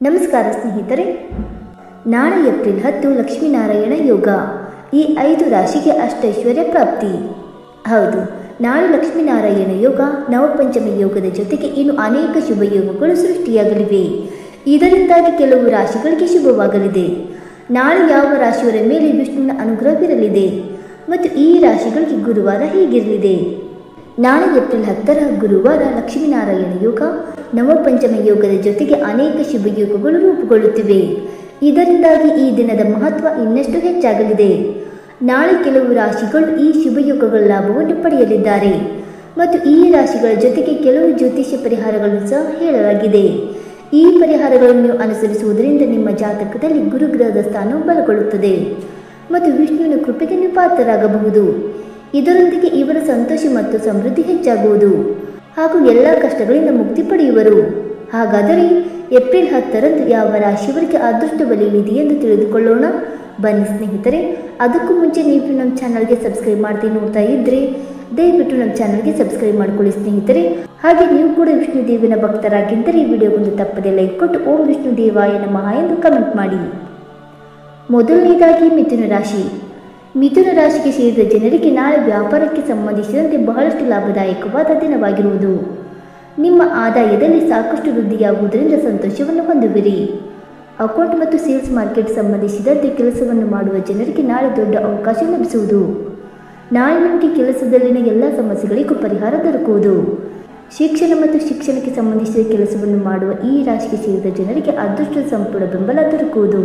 ನಮಸ್ಕಾರ ಸ್ನೇಹಿತರೆ, ನಾಳೆ ಏಪ್ರಿಲ್ 10 ಲಕ್ಷ್ಮೀನಾರಾಯಣ ಯೋಗ. ಈ 5 ರಾಶಿಗೆ ಅಷ್ಟೈಶ್ವರ್ಯ ಪ್ರಾಪ್ತಿ. ಹೌದು, ನಾಳೆ ಲಕ್ಷ್ಮೀನಾರಾಯಣ ಯೋಗ, ನವಪಂಚಮಿ ಯೋಗದ ಜೊತೆಗೆ ಇನ್ನು ಅನೇಕ ಶುಭ ಯೋಗಗಳು ಸೃಷ್ಟಿಯಾಗಲಿವೆ. ಇದರಿಂದಾಗಿ ಕೆಲವು ರಾಶಿಗಳಿಗೆ ಶುಭವಾಗಲಿದೆ. ನಾಳೆ ಯಾವ ರಾಶಿಯವರ ಮೇಲೆ ವಿಷ್ಣುವಿನ ಅನುಗ್ರಹವಿರಲಿದೆ ಮತ್ತು ಈ ರಾಶಿಗಳಿಗೆ ಗುರುವಾರ ಹೇಗಿರಲಿದೆ? ನಾಳೆ ಏಪ್ರಿಲ್ 10 ಗುರುವಾರ ಲಕ್ಷ್ಮೀನಾರಾಯಣ ಯೋಗ, ನವಪಂಚಮ ಯೋಗದ ಜೊತೆಗೆ ಅನೇಕ ಶುಭ ಯೋಗಗಳು ರೂಪುಗೊಳ್ಳುತ್ತಿವೆ. ಇದರಿಂದಾಗಿ ಈ ದಿನದ ಮಹತ್ವ ಇನ್ನಷ್ಟು ಹೆಚ್ಚಾಗಲಿದೆ. ನಾಳೆ ಕೆಲವು ರಾಶಿಗಳು ಈ ಶುಭ ಯೋಗಗಳ ಲಾಭವನ್ನು ಪಡೆಯಲಿದ್ದಾರೆ ಮತ್ತು ಈ ರಾಶಿಗಳ ಜೊತೆಗೆ ಕೆಲವು ಜ್ಯೋತಿಷ್ಯ ಪರಿಹಾರಗಳನ್ನು ಸಹ ಹೇಳಲಾಗಿದೆ. ಈ ಪರಿಹಾರಗಳನ್ನು ನೀವು ಅನುಸರಿಸುವುದರಿಂದ ನಿಮ್ಮ ಜಾತಕದಲ್ಲಿ ಗುರುಗ್ರಹದ ಸ್ಥಾನವು ಬಲಗೊಳ್ಳುತ್ತದೆ ಮತ್ತು ವಿಷ್ಣುವಿನ ಕೃಪೆಗೆ ನೀವು ಪಾತ್ರರಾಗಬಹುದು. ಇದರೊಂದಿಗೆ ಇವರ ಸಂತೋಷ ಮತ್ತು ಸಮೃದ್ಧಿ ಹೆಚ್ಚಾಗುವುದು ಹಾಗೂ ಎಲ್ಲ ಕಷ್ಟಗಳಿಂದ ಮುಕ್ತಿ ಪಡೆಯುವರು. ಹಾಗಾದರೆ ಏಪ್ರಿಲ್ 10ರಂದು ಯಾವ ರಾಶಿಯವರಿಗೆ ಅದೃಷ್ಟ ಬಲಿಯಲಿದೆ ಎಂದು ತಿಳಿದುಕೊಳ್ಳೋಣ. ಬನ್ನಿ ಸ್ನೇಹಿತರೆ, ಅದಕ್ಕೂ ಮುಂಚೆ ನೀವು ನಮ್ಮ ಚಾನಲ್ಗೆ ಸಬ್ಸ್ಕ್ರೈಬ್ ಮಾಡ್ತೀನಿ ನೋಡ್ತಾ ಇದ್ದರೆ ದಯವಿಟ್ಟು ನಮ್ಮ ಚಾನಲ್ಗೆ ಸಬ್ಸ್ಕ್ರೈಬ್ ಮಾಡ್ಕೊಳ್ಳಿ ಸ್ನೇಹಿತರೆ. ಹಾಗೆ ನೀವು ಕೂಡ ವಿಷ್ಣು ದೇವಿನ ಭಕ್ತರಾಗಿದ್ದರೆ ಈ ವಿಡಿಯೋಗೊಂದು ತಪ್ಪದೆ ಲೈಕ್ ಕೊಟ್ಟು ಓಂ ವಿಷ್ಣು ದೇವಾಯ ನಮಃ ಎಂದು ಕಮೆಂಟ್ ಮಾಡಿ. ಮೊದಲನೇದಾಗಿ ಮಿಥುನ ರಾಶಿ. ಮಿಥುನ ರಾಶಿಗೆ ಸೇರಿದ ಜನರಿಗೆ ನಾಳೆ ವ್ಯಾಪಾರಕ್ಕೆ ಸಂಬಂಧಿಸಿದಂತೆ ಬಹಳಷ್ಟು ಲಾಭದಾಯಕವಾದ ದಿನವಾಗಿರುವುದು. ನಿಮ್ಮ ಆದಾಯದಲ್ಲಿ ಸಾಕಷ್ಟು ವೃದ್ಧಿಯಾಗುವುದರಿಂದ ಸಂತೋಷವನ್ನು ಹೊಂದುವಿರಿ. ಅಕೌಂಟ್ ಮತ್ತು ಸೇಲ್ಸ್ ಮಾರ್ಕೆಟ್ ಸಂಬಂಧಿಸಿದಂತೆ ಕೆಲಸವನ್ನು ಮಾಡುವ ಜನರಿಗೆ ನಾಳೆ ದೊಡ್ಡ ಅವಕಾಶ ಲಭಿಸುವುದು. ನಾಳೆ ನಿಮಗೆ ಕೆಲಸದಲ್ಲಿನ ಎಲ್ಲ ಸಮಸ್ಯೆಗಳಿಗೂ ಪರಿಹಾರ ದೊರಕುವುದು. ಶಿಕ್ಷಣ ಮತ್ತು ಶಿಕ್ಷಣಕ್ಕೆ ಸಂಬಂಧಿಸಿದ ಕೆಲಸವನ್ನು ಮಾಡುವ ಈ ರಾಶಿಗೆ ಸೇರಿದ ಜನರಿಗೆ ಅದೃಷ್ಟದ ಸಂಪೂರ್ಣ ಬೆಂಬಲ ದೊರಕುವುದು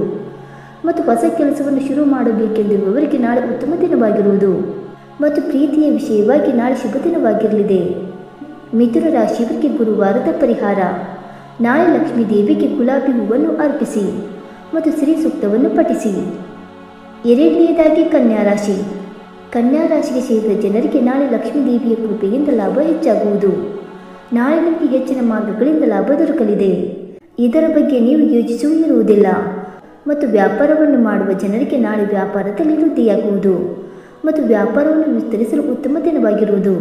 ಮತ್ತು ಹೊಸ ಕೆಲಸವನ್ನು ಶುರು ಮಾಡಬೇಕೆಂದಿರುವವರಿಗೆ ನಾಳೆ ಉತ್ತಮ ದಿನವಾಗಿರುವುದು ಮತ್ತು ಪ್ರೀತಿಯ ವಿಷಯವಾಗಿ ನಾಳೆ ಶುಭ ದಿನವಾಗಿರಲಿದೆ. ಮಿಥುನ ರಾಶಿಯವರಿಗೆ ಗುರುವಾರದ ಪರಿಹಾರ. ನಾಳೆ ಲಕ್ಷ್ಮೀ ದೇವಿಗೆ ಗುಲಾಬಿ ಹೂವನ್ನು ಅರ್ಪಿಸಿ ಮತ್ತು ಶ್ರೀ ಸೂಕ್ತವನ್ನು ಪಠಿಸಿ. ಎರಡನೆಯದಾಗಿ ಕನ್ಯಾ ರಾಶಿ. ಕನ್ಯಾ ರಾಶಿಗೆ ಸೇರಿದ ಜನರಿಗೆ ನಾಳೆ ಲಕ್ಷ್ಮೀ ದೇವಿಯ ಕೃಪೆಯಿಂದ ಲಾಭ ಹೆಚ್ಚಾಗುವುದು. ನಾಳೆ ನಿಮಗೆ ಹೆಚ್ಚಿನ ಮಾರ್ಗಗಳಿಂದ ಲಾಭ ದೊರಕಲಿದೆ. ಇದರ ಬಗ್ಗೆ ನೀವು ಯೋಚಿಸುವುದಿರುವುದಿಲ್ಲ ಮತ್ತು ವ್ಯಾಪಾರವನ್ನು ಮಾಡುವ ಜನರಿಗೆ ನಾಳೆ ವ್ಯಾಪಾರದಲ್ಲಿ ವೃದ್ಧಿಯಾಗುವುದು ಮತ್ತು ವ್ಯಾಪಾರವನ್ನು ವಿಸ್ತರಿಸಲು ಉತ್ತಮ ದಿನವಾಗಿರುವುದು.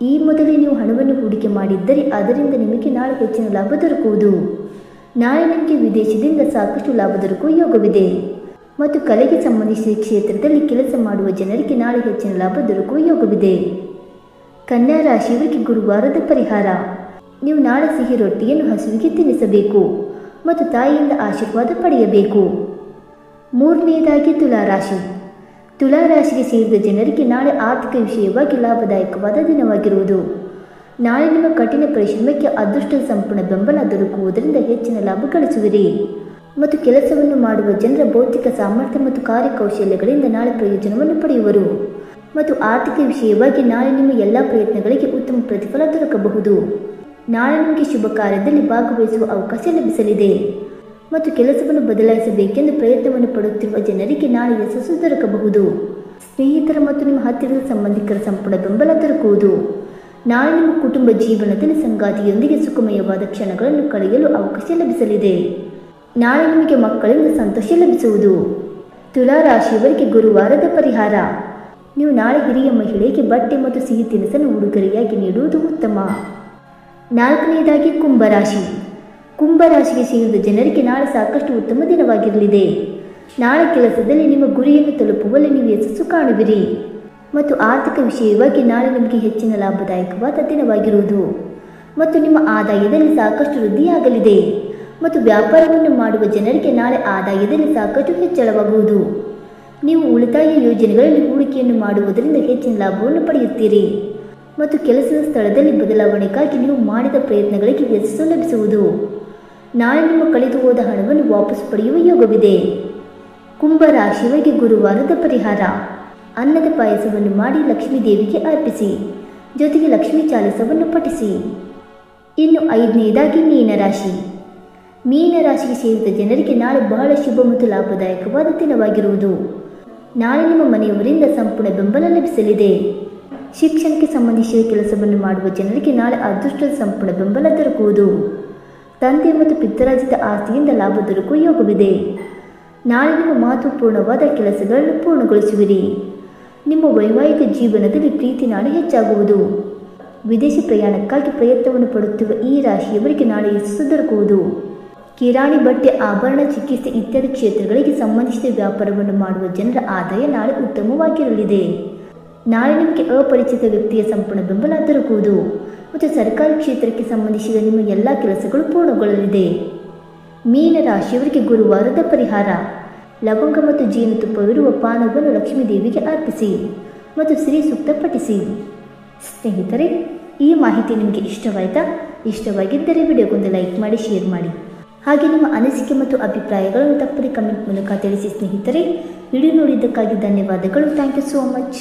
ಈ ಮೊದಲೇ ನೀವು ಹಣವನ್ನು ಹೂಡಿಕೆ ಮಾಡಿದ್ದರೆ ಅದರಿಂದ ನಿಮಗೆ ನಾಳೆ ಹೆಚ್ಚಿನ ಲಾಭ ದೊರಕುವುದು. ನಾಳೆ ನಿಮಗೆ ವಿದೇಶದಿಂದ ಸಾಕಷ್ಟು ಲಾಭ ದೊರಕುವ ಯೋಗವಿದೆ ಮತ್ತು ಕಲೆಗೆ ಸಂಬಂಧಿಸಿದ ಕ್ಷೇತ್ರದಲ್ಲಿ ಕೆಲಸ ಮಾಡುವ ಜನರಿಗೆ ನಾಳೆ ಹೆಚ್ಚಿನ ಲಾಭ ದೊರಕುವ ಯೋಗವಿದೆ. ಕನ್ಯಾ ರಾಶಿಯವರಿಗೆ ಗುರುವಾರದ ಪರಿಹಾರ. ನೀವು ನಾಳೆ ಸಿಹಿ ರೊಟ್ಟಿಯನ್ನು ಹಸುವಿಗೆ ತಿನ್ನಿಸಬೇಕು ಮತ್ತು ತಾಯಿಯಿಂದ ಆಶೀರ್ವಾದ ಪಡೆಯಬೇಕು. ಮೂರನೆಯದಾಗಿ ತುಲಾರಾಶಿ. ತುಲಾರಾಶಿಗೆ ಸೇರಿದ ಜನರಿಗೆ ನಾಳೆ ಆರ್ಥಿಕ ವಿಷಯವಾಗಿ ಲಾಭದಾಯಕವಾದ ದಿನವಾಗಿರುವುದು. ನಾಳೆ ನಿಮ್ಮ ಕಠಿಣ ಪರಿಶ್ರಮಕ್ಕೆ ಅದೃಷ್ಟದ ಸಂಪೂರ್ಣ ಬೆಂಬಲ ದೊರಕುವುದರಿಂದ ಹೆಚ್ಚಿನ ಲಾಭ ಗಳಿಸುವಿರಿ ಮತ್ತು ಕೆಲಸವನ್ನು ಮಾಡುವ ಜನರ ಭೌತಿಕ ಸಾಮರ್ಥ್ಯ ಮತ್ತು ಕಾರ್ಯಕೌಶಲ್ಯಗಳಿಂದ ನಾಳೆ ಪ್ರಯೋಜನವನ್ನು ಪಡೆಯುವರು ಮತ್ತು ಆರ್ಥಿಕ ವಿಷಯವಾಗಿ ನಾಳೆ ನಿಮ್ಮ ಎಲ್ಲ ಪ್ರಯತ್ನಗಳಿಗೆ ಉತ್ತಮ ಪ್ರತಿಫಲ ದೊರಕಬಹುದು. ನಾಳೆ ನಿಮಗೆ ಶುಭ ಕಾರ್ಯದಲ್ಲಿ ಭಾಗವಹಿಸುವ ಅವಕಾಶ ಲಭಿಸಲಿದೆ ಮತ್ತು ಕೆಲಸವನ್ನು ಬದಲಾಯಿಸಬೇಕೆಂದು ಪ್ರಯತ್ನವನ್ನು ಪಡುತ್ತಿರುವ ಜನರಿಗೆ ನಾಳೆ ಯಶಸ್ಸು ದೊರಕಬಹುದು. ಸ್ನೇಹಿತರ ಮತ್ತು ನಿಮ್ಮ ಹತ್ತಿರದ ಸಂಬಂಧಿಕರ ಸಂಪೂರ್ಣ ಬೆಂಬಲ ದೊರಕುವುದು. ನಾಳೆ ನಿಮ್ಮ ಕುಟುಂಬ ಜೀವನದಲ್ಲಿ ಸಂಗಾತಿಯೊಂದಿಗೆ ಸುಖಮಯವಾದ ಕ್ಷಣಗಳನ್ನು ಕಳೆಯಲು ಅವಕಾಶ ಲಭಿಸಲಿದೆ. ನಾಳೆ ನಿಮಗೆ ಮಕ್ಕಳಿಂದ ಸಂತೋಷ ಲಭಿಸುವುದು. ತುಲಾ ರಾಶಿಯವರಿಗೆ ಗುರುವಾರದ ಪರಿಹಾರ. ನೀವು ನಾಳೆ ಹಿರಿಯ ಮಹಿಳೆಗೆ ಬಟ್ಟೆ ಮತ್ತು ಸಿಹಿ ತಿನಿಸನ್ನು ಉಡುಗೊರೆಯಾಗಿ ನೀಡುವುದು ಉತ್ತಮ. ನಾಲ್ಕನೆಯದಾಗಿ ಕುಂಭರಾಶಿ. ಕುಂಭರಾಶಿಗೆ ಸೇರಿದ ಜನರಿಗೆ ನಾಳೆ ಸಾಕಷ್ಟು ಉತ್ತಮ ದಿನವಾಗಿರಲಿದೆ. ನಾಳೆ ಕೆಲಸದಲ್ಲಿ ನಿಮ್ಮ ಗುರಿಯನ್ನು ತಲುಪುವಲ್ಲಿ ನೀವು ಯಶಸ್ಸು ಕಾಣುವಿರಿ ಮತ್ತು ಆರ್ಥಿಕ ವಿಷಯವಾಗಿ ನಾಳೆ ನಿಮಗೆ ಹೆಚ್ಚಿನ ಲಾಭದಾಯಕವಾದ ದಿನವಾಗಿರುವುದು ಮತ್ತು ನಿಮ್ಮ ಆದಾಯದಲ್ಲಿ ಸಾಕಷ್ಟು ವೃದ್ಧಿಯಾಗಲಿದೆ ಮತ್ತು ವ್ಯಾಪಾರವನ್ನು ಮಾಡುವ ಜನರಿಗೆ ನಾಳೆ ಆದಾಯದಲ್ಲಿ ಸಾಕಷ್ಟು ಹೆಚ್ಚಳವಾಗುವುದು. ನೀವು ಉಳಿತಾಯ ಯೋಜನೆಗಳಲ್ಲಿ ಹೂಡಿಕೆಯನ್ನು ಮಾಡುವುದರಿಂದ ಹೆಚ್ಚಿನ ಲಾಭವನ್ನು ಪಡೆಯುತ್ತೀರಿ ಮತ್ತು ಕೆಲಸದ ಸ್ಥಳದಲ್ಲಿ ಬದಲಾವಣೆಗಾಗಿ ನೀವು ಮಾಡಿದ ಪ್ರಯತ್ನಗಳಿಗೆ ಯಶಸ್ಸು ಲಭಿಸುವುದು. ನಾಳೆ ನಿಮ್ಮ ಕಳೆದು ಹೋದ ಹಣವನ್ನು ವಾಪಸ್ ಪಡೆಯುವ ಯೋಗವಿದೆ. ಕುಂಭರಾಶಿಯವರಿಗೆ ಗುರುವಾರದ ಪರಿಹಾರ. ಅನ್ನದ ಪಾಯಸವನ್ನು ಮಾಡಿ ಲಕ್ಷ್ಮೀ ದೇವಿಗೆ ಅರ್ಪಿಸಿ, ಜೊತೆಗೆ ಲಕ್ಷ್ಮೀ ಚಾಲಿಸವನ್ನು ಪಠಿಸಿ. ಇನ್ನು ಐದನೆಯದಾಗಿ ಮೀನರಾಶಿ. ಮೀನರಾಶಿಗೆ ಸೇರಿದ ಜನರಿಗೆ ನಾಳೆ ಬಹಳ ಶುಭ ಮತ್ತು ಲಾಭದಾಯಕವಾದ ದಿನವಾಗಿರುವುದು. ನಾಳೆ ನಿಮ್ಮ ಮನೆಯವರಿಂದ ಸಂಪೂರ್ಣ ಬೆಂಬಲ ಲಭಿಸಲಿದೆ. ಶಿಕ್ಷಣಕ್ಕೆ ಸಂಬಂಧಿಸಿದ ಕೆಲಸವನ್ನು ಮಾಡುವ ಜನರಿಗೆ ನಾಳೆ ಅದೃಷ್ಟದ ಸಂಪೂರ್ಣ ಬೆಂಬಲ ದೊರಕುವುದು. ತಂದೆ ಮತ್ತು ಪಿತ್ತರಾಜಿತ ಆಸ್ತಿಯಿಂದ ಲಾಭ ದೊರಕುವ ಯೋಗವಿದೆ. ನಾಳೆ ನಿಮ್ಮ ಮಹತ್ವಪೂರ್ಣವಾದ ಕೆಲಸಗಳನ್ನು ಪೂರ್ಣಗೊಳಿಸುವಿರಿ. ನಿಮ್ಮ ವೈವಾಹಿಕ ಜೀವನದಲ್ಲಿ ಪ್ರೀತಿ ನಾಳೆ ಹೆಚ್ಚಾಗುವುದು. ವಿದೇಶಿ ಪ್ರಯಾಣಕ್ಕಾಗಿ ಪ್ರಯತ್ನವನ್ನು ಪಡುತ್ತಿರುವ ಈ ರಾಶಿಯವರಿಗೆ ನಾಳೆ ಯಶಸ್ಸು ದೊರಕುವುದು. ಕಿರಾಣಿ, ಬಟ್ಟೆ, ಆಭರಣ, ಚಿಕಿತ್ಸೆ ಇತ್ಯಾದಿ ಕ್ಷೇತ್ರಗಳಿಗೆ ಸಂಬಂಧಿಸಿದ ವ್ಯಾಪಾರವನ್ನು ಮಾಡುವ ಜನರ ಆದಾಯ ನಾಳೆ ಉತ್ತಮವಾಗಿರಲಿದೆ. ನಾಳೆ ನಿಮಗೆ ಅಪರಿಚಿತ ವ್ಯಕ್ತಿಯ ಸಂಪೂರ್ಣ ಬೆಂಬಲ ದೊರಕುವುದು ಮತ್ತು ಸರ್ಕಾರಿ ಕ್ಷೇತ್ರಕ್ಕೆ ಸಂಬಂಧಿಸಿದ ನಿಮ್ಮ ಎಲ್ಲ ಕೆಲಸಗಳು ಪೂರ್ಣಗೊಳ್ಳಲಿದೆ. ಮೀನ ರಾಶಿಯವರಿಗೆ ಗುರುವಾರದ ಪರಿಹಾರ: ಲವಂಗ ಮತ್ತು ಜೇನುತುಪ್ಪವಿರುವ ಪಾನವನ್ನು ಲಕ್ಷ್ಮೀ ದೇವಿಗೆ ಅರ್ಪಿಸಿ ಮತ್ತು ಶ್ರೀ ಸೂಕ್ತ ಪಠಿಸಿ. ಸ್ನೇಹಿತರೆ, ಈ ಮಾಹಿತಿ ನಿಮಗೆ ಇಷ್ಟವಾಯಿತಾ? ಇಷ್ಟವಾಗಿದ್ದರೆ ವಿಡಿಯೋಗೊಂದು ಲೈಕ್ ಮಾಡಿ, ಶೇರ್ ಮಾಡಿ. ಹಾಗೆ ನಿಮ್ಮ ಅನಿಸಿಕೆ ಮತ್ತು ಅಭಿಪ್ರಾಯಗಳನ್ನು ತಪ್ಪದೆ ಕಮೆಂಟ್ ಮೂಲಕ ತಿಳಿಸಿ. ಸ್ನೇಹಿತರೆ, ವಿಡಿಯೋ ನೋಡಿದ್ದಕ್ಕಾಗಿ ಧನ್ಯವಾದಗಳು. Thank you so much.